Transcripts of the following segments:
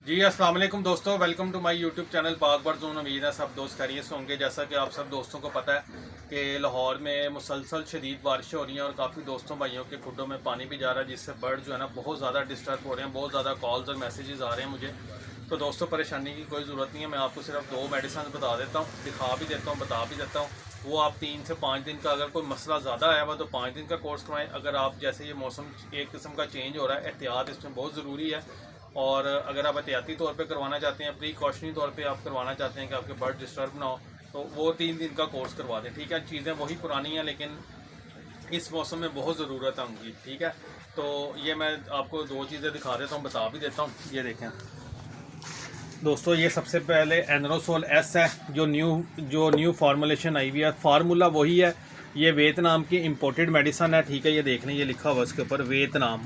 जी अस्सलाम वालेकुम दोस्तों, welcome to my YouTube channel Pak bird zone. उम्मीद है सब दोस्त खैरियत से होंगे। जैसा कि आप सब दोस्तों को पता है कि लाहौर में मुसलसल शदीद बारिश हो रही हैं और काफ़ी दोस्तों भाइयों के खुडों में पानी भी जा रहा है, जिससे बर्ड जो है ना बहुत ज़्यादा डिस्टर्ब हो रहे हैं। बहुत ज़्यादा कॉल्स और मैसेजेस आ रहे हैं मुझे। तो दोस्तों परेशानी की कोई ज़रूरत नहीं है, मैं आपको सिर्फ 2 मेडिसिन बता देता हूँ, दिखा भी देता हूँ, बता भी देता हूँ। वो आप 3 से 5 दिन का, अगर कोई मसला ज़्यादा आया हुआ तो 5 दिन का कोर्स करवाएं। अगर आप जैसे ये मौसम एक किस्म का चेंज हो रहा है, एहतियात इसमें बहुत ज़रूरी है। और अगर आप एहतियाती तौर पे करवाना चाहते हैं, प्रीकॉशनरी तौर पे आप करवाना चाहते हैं कि आपके बर्ड डिस्टर्ब ना हो, तो वो 3 दिन का कोर्स करवा दें। ठीक है, चीज़ें वही पुरानी हैं लेकिन इस मौसम में बहुत ज़रूरत है उनकी। ठीक है, तो ये मैं आपको 2 चीज़ें दिखा देता हूँ, बता भी देता हूँ। ये देखें दोस्तों, ये सबसे पहले एनरोसोल एस है, जो न्यू फार्मूलेशन आई हुई है। फार्मूला वही है, ये वियतनाम की इम्पोर्टेड मेडिसन है। ठीक है, ये देखने ये लिखा हुआ इसके ऊपर वियतनाम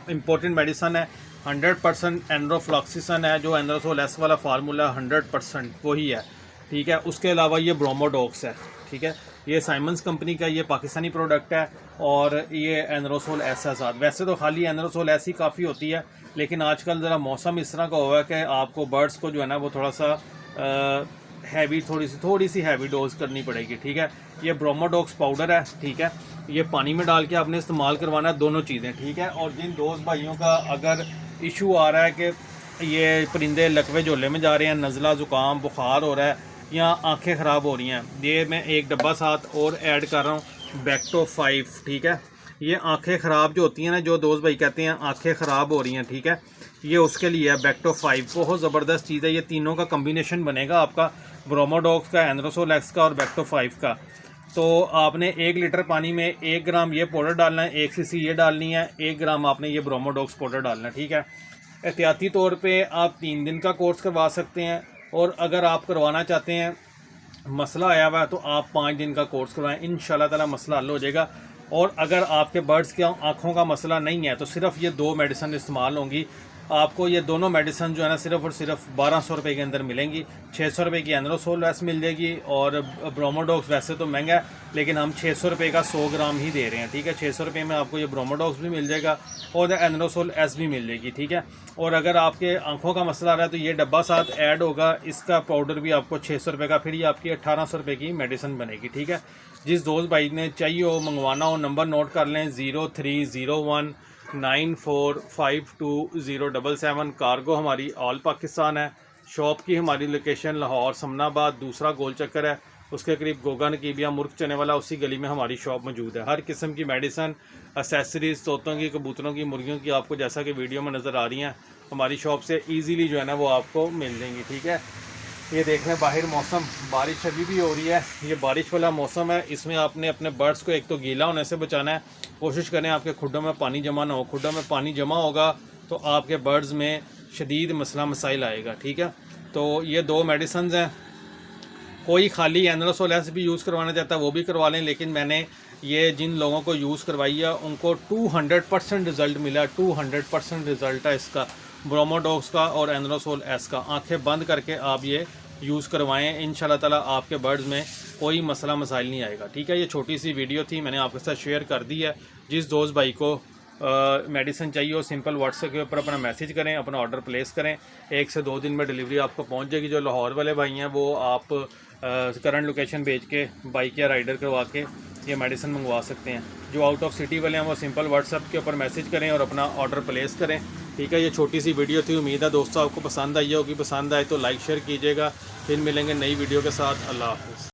इम्पोर्टेड मेडिसन है। 100% एंड्रोफ्लॉक्सिसन है, जो एनरोसोल एस वाला फार्मूला 100% वही है। ठीक है, उसके अलावा ये ब्रोमोडॉक्स है। ठीक है, ये साइमंस कंपनी का ये पाकिस्तानी प्रोडक्ट है और ये एनरोसोल एस है साथ। वैसे तो खाली एनरोसोल एस ही काफ़ी होती है, लेकिन आजकल ज़रा मौसम इस तरह का हुआ है कि आपको बर्ड्स को जो है ना वो थोड़ा सा हैवी थोड़ी सी हैवी डोज करनी पड़ेगी। ठीक है, ये ब्रोमोडॉक्स पाउडर है। ठीक है, ये पानी में डाल के आपने इस्तेमाल करवाना है, दोनों चीज़ें। ठीक है, और जिन दोस्त भाइयों का अगर इशू आ रहा है कि ये परिंदे लकवे झोले में जा रहे हैं, नज़ला ज़ुकाम बुखार हो रहा है या आंखें ख़राब हो रही हैं, ये मैं एक डब्बा साथ और ऐड कर रहा हूँ, बैक्टो 5। ठीक है, ये आंखें ख़राब जो होती हैं ना, जो दोस्त भाई कहते हैं आंखें ख़राब हो रही हैं, ठीक है, ये उसके लिए है बैक्टो 5। बहुत ज़बरदस्त चीज़ है, ये तीनों का कम्बिनेशन बनेगा आपका, ब्रोमोडॉक्स का, एनरोसोल एक्स का और बैक्टो 5 का। तो आपने 1 लीटर पानी में 1 ग्राम ये पाउडर डालना है, 1 सीसी ये डालनी है, 1 ग्राम आपने ये ब्रोमोडॉक्स पाउडर डालना है। ठीक है, एहतियाती तौर पे आप 3 दिन का कोर्स करवा सकते हैं, और अगर आप करवाना चाहते हैं मसला आया हुआ है तो आप 5 दिन का कोर्स करवाएं, इंशाल्लाह ताला मसला हल हो जाएगा। और अगर आपके बर्ड्स के आँखों का मसला नहीं है तो सिर्फ ये 2 मेडिसिन इस्तेमाल होंगी। आपको ये दोनों मेडिसिन जो है ना सिर्फ और सिर्फ 1200 रुपये के अंदर मिलेंगी। 600 रुपये की एनरोसोल एस मिल जाएगी, और ब्रोमोडॉक्स वैसे तो महंगा है लेकिन हम 600 रुपये का 100 ग्राम ही दे रहे हैं। ठीक है, 600 रुपये में आपको ये ब्रोमोडॉक्स भी मिल जाएगा और एनरोसोल एस भी मिल जाएगी। ठीक है, और अगर आपके आंखों का मसला आ रहा है तो ये डब्बा साथ ऐड होगा, इसका पाउडर भी आपको 600 रुपये का, फिर ये आपकी 1800 रुपये की मेडिसिन बनेगी। ठीक है, जिस दोस्त भाई ने चाहिए हो, मंगवाना हो, नंबर नोट कर लें, 030194520077। कार्गो हमारी ऑल पाकिस्तान है। शॉप की हमारी लोकेशन लाहौर समनाबाद दूसरा गोल चक्कर है, उसके करीब गोगा नकीबिया मुर्ग चने वाला, उसी गली में हमारी शॉप मौजूद है। हर किस्म की मेडिसन, एसेसरीज, तोतों की, कबूतरों की, मुर्गियों की, आपको जैसा कि वीडियो में नज़र आ रही हैं हमारी शॉप से ईजीली जो है ना वो आपको मिल जाएंगी। ठीक है, ये देख रहे हैं बाहर मौसम, बारिश अभी भी हो रही है। ये बारिश वाला मौसम है, इसमें आपने अपने बर्ड्स को एक तो गीला होने से बचाना है। कोशिश करें आपके खुडों में पानी जमा ना हो। खुडों में पानी जमा होगा तो आपके बर्ड्स में शदीद मसला मसाइल आएगा। ठीक है, तो ये 2 मेडिसिन हैं। कोई खाली एनरोसोल एस भी यूज़ करवाना चाहता है वो भी करवा लें, लेकिन मैंने ये जिन लोगों को यूज़ करवाई है उनको 200% रिज़ल्ट मिला। 200% रिज़ल्ट है इसका, ब्रोमोडॉक्स का और एनरोसोल एस का। आंखें बंद करके आप ये यूज़ करवाएं, इंशाल्लाह ताला आपके बर्ड्स में कोई मसला मसाइल नहीं आएगा। ठीक है, ये छोटी सी वीडियो थी, मैंने आपके साथ शेयर कर दी है। जिस दोस्त भाई को मेडिसिन चाहिए हो, सिंपल व्हाट्सएप के ऊपर अपना मैसेज करें, अपना ऑर्डर प्लेस करें, 1 से 2 दिन में डिलीवरी आपको पहुंच जाएगी। जो लाहौर वाले भाई हैं वो आप करंट लोकेशन भेज के बाइक या राइडर करवा के ये मेडिसिन मंगवा सकते हैं। जो आउट ऑफ सिटी वाले हैं वो सिंपल व्हाट्सएप के ऊपर मैसेज करें और अपना ऑर्डर प्लेस करें। ठीक है, ये छोटी सी वीडियो थी, उम्मीद है दोस्तों आपको पसंद आई होगी। पसंद आए तो लाइक शेयर कीजिएगा। फिर मिलेंगे नई वीडियो के साथ। अल्लाह हाफ़िज़।